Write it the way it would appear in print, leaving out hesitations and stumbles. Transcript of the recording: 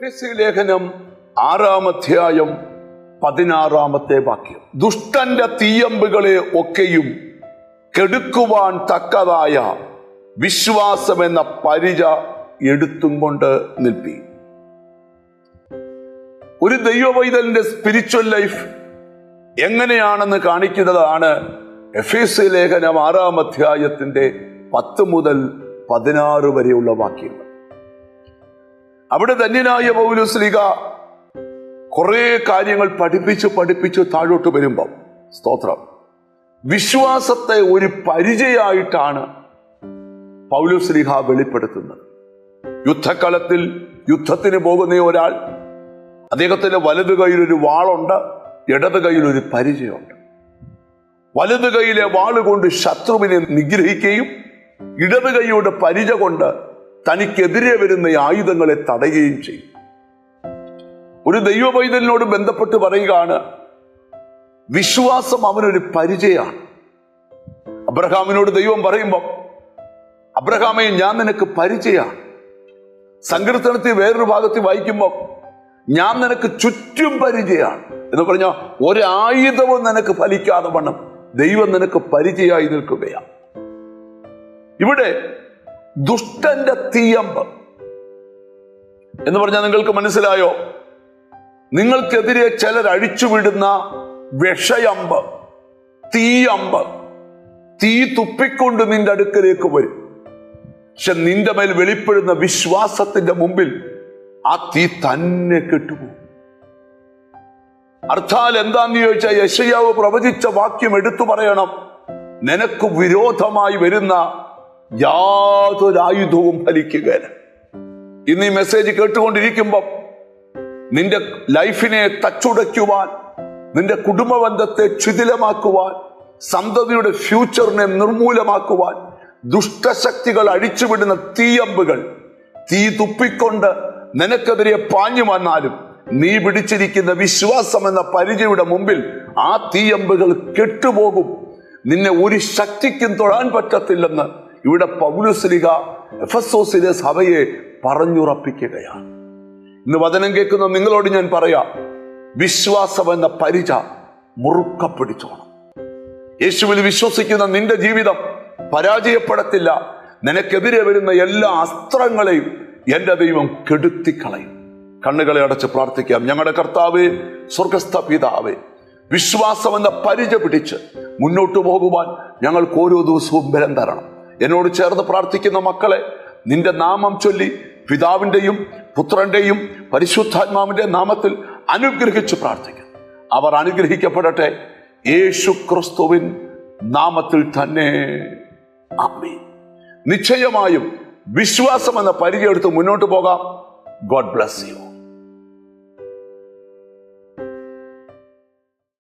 എഫെസ്യ ലേഖനം 6-ാം അധ്യായം 16-ാമത്തെ വാക്യം. ദുഷ്ടന്റെ തീയമ്പുകളെ ഒക്കെയും കെടുക്കുവാൻ തക്കതായ വിശ്വാസമെന്ന പരിച എടുത്തും കൊണ്ട് നിൽപ്പി. ഒരു ദൈവവൈതലിന്റെ സ്പിരിച്വൽ ലൈഫ് എങ്ങനെയാണെന്ന് കാണിക്കുന്നതാണ് എഫെസ്യ ലേഖനം 6-ാം അധ്യായത്തിന്റെ 10 മുതൽ 16 വരെയുള്ള വാക്യങ്ങൾ. അവിടെ ധന്യനായ പൗലോസ്ലീഹ കുറെ കാര്യങ്ങൾ പഠിപ്പിച്ച് താഴോട്ട് വരുമ്പം സ്തോത്രം, വിശ്വാസത്തെ ഒരു പരിചയമായിട്ടാണ് പൗലോസ്ലീഹ വെളിപ്പെടുത്തുന്നത്. യുദ്ധക്കളത്തിൽ യുദ്ധത്തിന് പോകുന്ന ഒരാൾ, അദ്ദേഹത്തിന്റെ വലത് കൈയിൽ ഒരു വാളുണ്ട്, ഇടത് കൈയിൽ ഒരു പരിചയമുണ്ട്. വലത് കൈയിലെ വാളുകൊണ്ട് ശത്രുവിനെ നിഗ്രഹിക്കുകയും ഇടത് കൈയുടെ പരിച കൊണ്ട് തനിക്കെതിരെ വരുന്ന ആയുധങ്ങളെ തടയുകയും ചെയ്യും. ഒരു ദൈവവൈതലിനോട് ബന്ധപ്പെട്ട് പറയുകയാണ്, വിശ്വാസം അവനൊരു പരിചയമാണ്. അബ്രഹാമിനോട് ദൈവം പറയുമ്പോൾ, അബ്രഹാമേ ഞാൻ നിനക്ക് പരിചയമാണ്. സങ്കീർത്തനത്തിൽ വേറൊരു ഭാഗത്തിൽ വായിക്കുമ്പോൾ, ഞാൻ നിനക്ക് ചുറ്റും പരിചയമാണ് എന്ന് പറഞ്ഞാൽ ഒരായുധവും നിനക്ക് ഫലിക്കാതെ വണ്ണം ദൈവം നിനക്ക് പരിചയമായി നിൽക്കുകയാണ്. ഇവിടെ ദുഷ്ടന്റെ തീയമ്പ് എന്ന് പറഞ്ഞാൽ നിങ്ങൾക്ക് മനസ്സിലായോ? നിങ്ങൾക്കെതിരെ ചിലർ അഴിച്ചുവിടുന്ന വിഷയമ്പ്, തീയമ്പ്. തീ തുപ്പിക്കൊണ്ട് നിന്റെ അടുക്കലേക്ക് വരും. പക്ഷെ നിന്റെ മേൽ വെളിപ്പെടുന്ന വിശ്വാസത്തിന്റെ മുമ്പിൽ ആ തീ തന്നെ കെട്ടുപോകും. അർത്ഥാൽ എന്താന്ന് ചോദിച്ചാൽ, യെശയ്യാവ് പ്രവചിച്ച വാക്യം എടുത്തു പറയണം, നിനക്ക് വിരോധമായി വരുന്ന യാതൊരു ആയുധവും ഫലിക്കുകയില്ല. ഇന്ന് ഈ മെസ്സേജ് കേട്ടുകൊണ്ടിരിക്കുമ്പോൾ നിന്റെ ലൈഫിനെ തച്ചുടയ്ക്കുവാൻ, നിന്റെ കുടുംബബന്ധത്തെ ശിഥിലമാക്കുവാൻ, സന്തതിയുടെ ഫ്യൂച്ചറിനെ നിർമൂലമാക്കുവാൻ ദുഷ്ടശക്തികൾ അഴിച്ചുവിടുന്ന തീയമ്പുകൾ തീ തുപ്പിക്കൊണ്ട് നിനക്കെതിരെ പാഞ്ഞു വന്നാലും നീ പിടിച്ചിരിക്കുന്ന വിശ്വാസം എന്ന പരിചയുടെ മുമ്പിൽ ആ തീയമ്പുകൾ കെട്ടുപോകും. നിന്നെ ഒരു ശക്തിക്കും തൊഴാൻ പറ്റത്തില്ലെന്ന് ഇവിടെ പൗലോസ്ലീഹ എഫെസോസിലെ സഭയെ പറഞ്ഞുറപ്പിക്കുകയാണ്. ഇന്ന് വചനം കേൾക്കുന്ന നിങ്ങളോട് ഞാൻ പറയാം, വിശ്വാസം എന്ന പരിച മുറുക്ക പിടിച്ചോണം. യേശുവിൽ വിശ്വസിക്കുന്ന നിന്റെ ജീവിതം പരാജയപ്പെടത്തില്ല. നിനക്കെതിരെ വരുന്ന എല്ലാ അസ്ത്രങ്ങളെയും എന്റെ ദൈവം കെടുത്തിക്കളയും. കണ്ണുകളെ അടച്ച് പ്രാർത്ഥിക്കാം. ഞങ്ങളുടെ കർത്താവേ, സ്വർഗസ്ഥ പിതാവേ, വിശ്വാസം എന്ന പരിച പിടിച്ച് മുന്നോട്ട് പോകുവാൻ ഞങ്ങൾക്ക് ഓരോ ദിവസവും ബലം തരണം. എന്നോട് ചേർന്ന് പ്രാർത്ഥിക്കുന്ന മക്കളെ നിന്റെ നാമം ചൊല്ലി പിതാവിൻ്റെയും പുത്രന്റെയും പരിശുദ്ധാത്മാവിന്റെ നാമത്തിൽ അനുഗ്രഹിച്ച് പ്രാർത്ഥിക്കുന്നു. അവർ അനുഗ്രഹിക്കപ്പെടട്ടെ, യേശു ക്രിസ്തുവിൻ നാമത്തിൽ തന്നെ. ആമേൻ. നിശ്ചയമായും വിശ്വാസം എന്ന പരിചയം എടുത്ത് മുന്നോട്ട് പോകാം. God bless you.